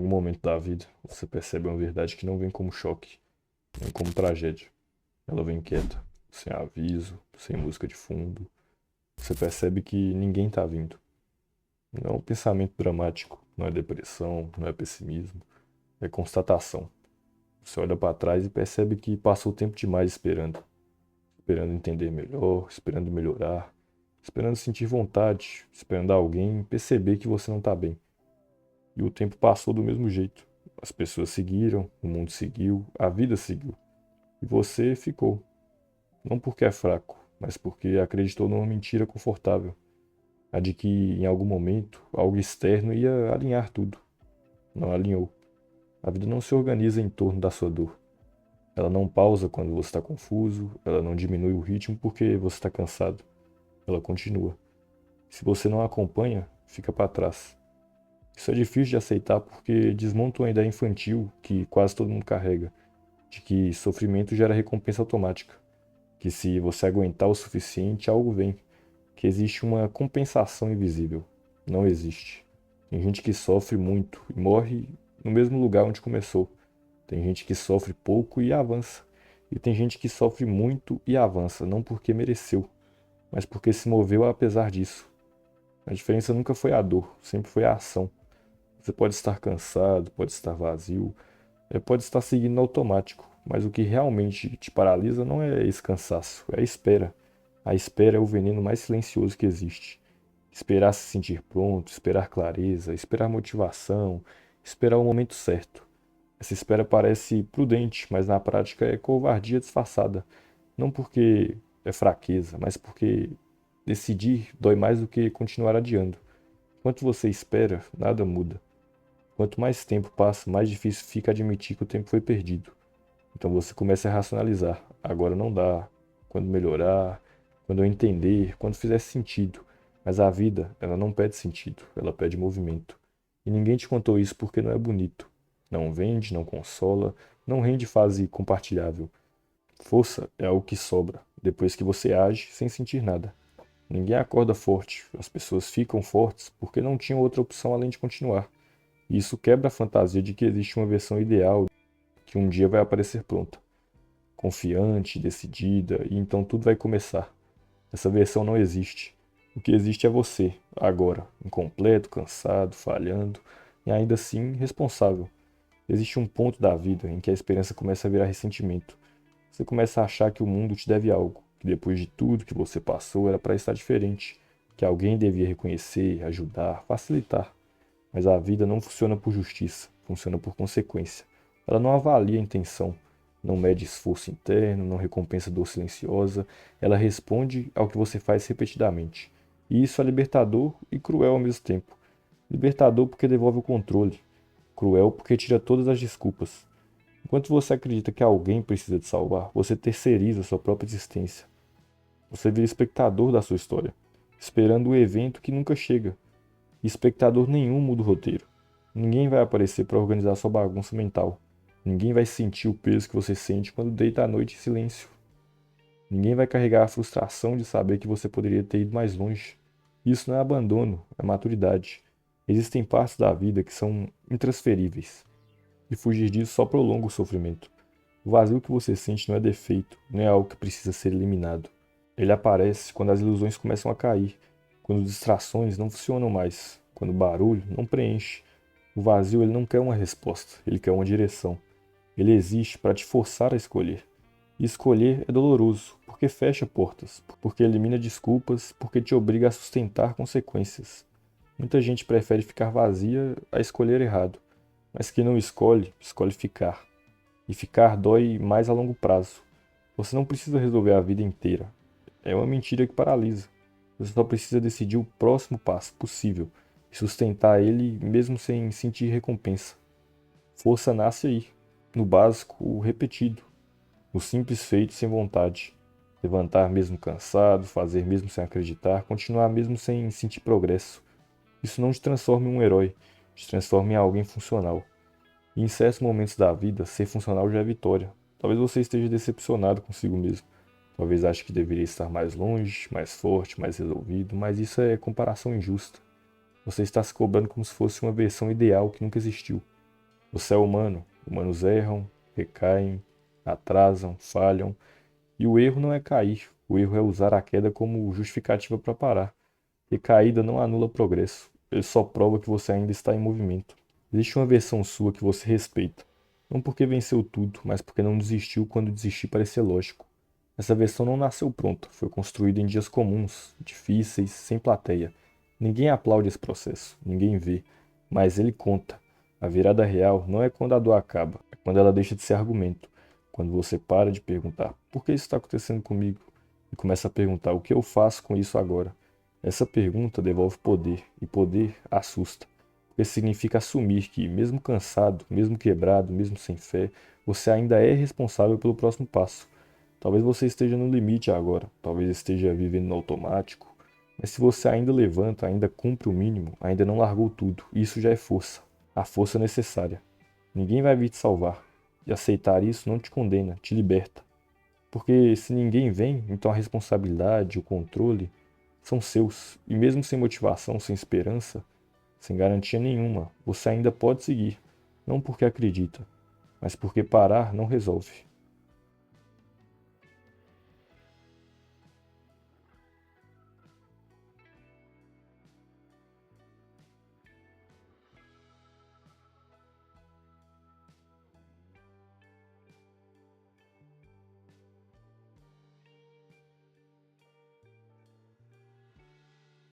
algum momento da vida, você percebe uma verdade que não vem como choque, vem como tragédia. Ela vem quieta, sem aviso, sem música de fundo. Você percebe que ninguém tá vindo. Não é um pensamento dramático, não é depressão, não é pessimismo, é constatação. Você olha para trás e percebe que passou tempo demais esperando. Esperando entender melhor, esperando melhorar, esperando sentir vontade, esperando alguém perceber que você não tá bem. E o tempo passou do mesmo jeito. As pessoas seguiram, o mundo seguiu, a vida seguiu. E você ficou. Não porque é fraco, mas porque acreditou numa mentira confortável. A de que em algum momento algo externo ia alinhar tudo. Não alinhou. A vida não se organiza em torno da sua dor. Ela não pausa quando você está confuso, ela não diminui o ritmo porque você está cansado. Ela continua. Se você não acompanha, fica para trás. Isso é difícil de aceitar porque desmonta uma ideia infantil que quase todo mundo carrega, de que sofrimento gera recompensa automática, que se você aguentar o suficiente, algo vem, que existe uma compensação invisível. Não existe. Tem gente que sofre muito e morre no mesmo lugar onde começou. Tem gente que sofre pouco e avança. E tem gente que sofre muito e avança, não porque mereceu, mas porque se moveu apesar disso. A diferença nunca foi a dor, sempre foi a ação. Você pode estar cansado, pode estar vazio, pode estar seguindo no automático, mas o que realmente te paralisa não é esse cansaço, é a espera. A espera é o veneno mais silencioso que existe. Esperar se sentir pronto, esperar clareza, esperar motivação, esperar o momento certo. Essa espera parece prudente, mas na prática é covardia disfarçada. Não porque é fraqueza, mas porque decidir dói mais do que continuar adiando. Enquanto você espera, nada muda. Quanto mais tempo passa, mais difícil fica admitir que o tempo foi perdido. Então você começa a racionalizar. Agora não dá. Quando melhorar, quando eu entender, quando fizer sentido. Mas a vida, ela não pede sentido, ela pede movimento. E ninguém te contou isso porque não é bonito. Não vende, não consola, não rende fase compartilhável. Força é algo que sobra, depois que você age sem sentir nada. Ninguém acorda forte, as pessoas ficam fortes porque não tinham outra opção além de continuar. E isso quebra a fantasia de que existe uma versão ideal que um dia vai aparecer pronta, confiante, decidida, e então tudo vai começar. Essa versão não existe. O que existe é você, agora, incompleto, cansado, falhando, e ainda assim responsável. Existe um ponto da vida em que a esperança começa a virar ressentimento. Você começa a achar que o mundo te deve algo, que depois de tudo que você passou era para estar diferente, que alguém devia reconhecer, ajudar, facilitar. Mas a vida não funciona por justiça, funciona por consequência. Ela não avalia a intenção, não mede esforço interno, não recompensa dor silenciosa, ela responde ao que você faz repetidamente. E isso é libertador e cruel ao mesmo tempo. Libertador porque devolve o controle, cruel porque tira todas as desculpas. Enquanto você acredita que alguém precisa te salvar, você terceiriza sua própria existência. Você vira espectador da sua história, esperando o evento que nunca chega. E espectador nenhum muda o roteiro. Ninguém vai aparecer para organizar sua bagunça mental. Ninguém vai sentir o peso que você sente quando deita à noite em silêncio. Ninguém vai carregar a frustração de saber que você poderia ter ido mais longe. Isso não é abandono, é maturidade. Existem partes da vida que são intransferíveis, e fugir disso só prolonga o sofrimento. O vazio que você sente não é defeito, não é algo que precisa ser eliminado. Ele aparece quando as ilusões começam a cair, quando distrações não funcionam mais, quando o barulho não preenche. O vazio ele não quer uma resposta, ele quer uma direção. Ele existe para te forçar a escolher. E escolher é doloroso, porque fecha portas, porque elimina desculpas, porque te obriga a sustentar consequências. Muita gente prefere ficar vazia a escolher errado, mas quem não escolhe, escolhe ficar. E ficar dói mais a longo prazo. Você não precisa resolver a vida inteira. É uma mentira que paralisa. Você só precisa decidir o próximo passo possível e sustentar ele mesmo sem sentir recompensa. Força nasce aí, no básico, o repetido, no simples feito sem vontade. Levantar mesmo cansado, fazer mesmo sem acreditar, continuar mesmo sem sentir progresso. Isso não te transforma em um herói, te transforma em alguém funcional. E em certos momentos da vida, ser funcional já é vitória. Talvez você esteja decepcionado consigo mesmo. Talvez ache que deveria estar mais longe, mais forte, mais resolvido, mas isso é comparação injusta. Você está se cobrando como se fosse uma versão ideal que nunca existiu. Você é humano. Humanos erram, recaem, atrasam, falham. E o erro não é cair. O erro é usar a queda como justificativa para parar. E caída não anula progresso. Ele só prova que você ainda está em movimento. Existe uma versão sua que você respeita. Não porque venceu tudo, mas porque não desistiu quando desistir parecia lógico. Essa versão não nasceu pronta, foi construída em dias comuns, difíceis, sem plateia. Ninguém aplaude esse processo, ninguém vê, mas ele conta. A virada real não é quando a dor acaba, é quando ela deixa de ser argumento. Quando você para de perguntar por que isso está acontecendo comigo e começa a perguntar o que eu faço com isso agora. Essa pergunta devolve poder, e poder assusta, porque significa assumir que, mesmo cansado, mesmo quebrado, mesmo sem fé, você ainda é responsável pelo próximo passo. Talvez você esteja no limite agora, talvez esteja vivendo no automático, mas se você ainda levanta, ainda cumpre o mínimo, ainda não largou tudo, isso já é força, a força necessária. Ninguém vai vir te salvar, e aceitar isso não te condena, te liberta. Porque se ninguém vem, então a responsabilidade, o controle são seus, e mesmo sem motivação, sem esperança, sem garantia nenhuma, você ainda pode seguir, não porque acredita, mas porque parar não resolve.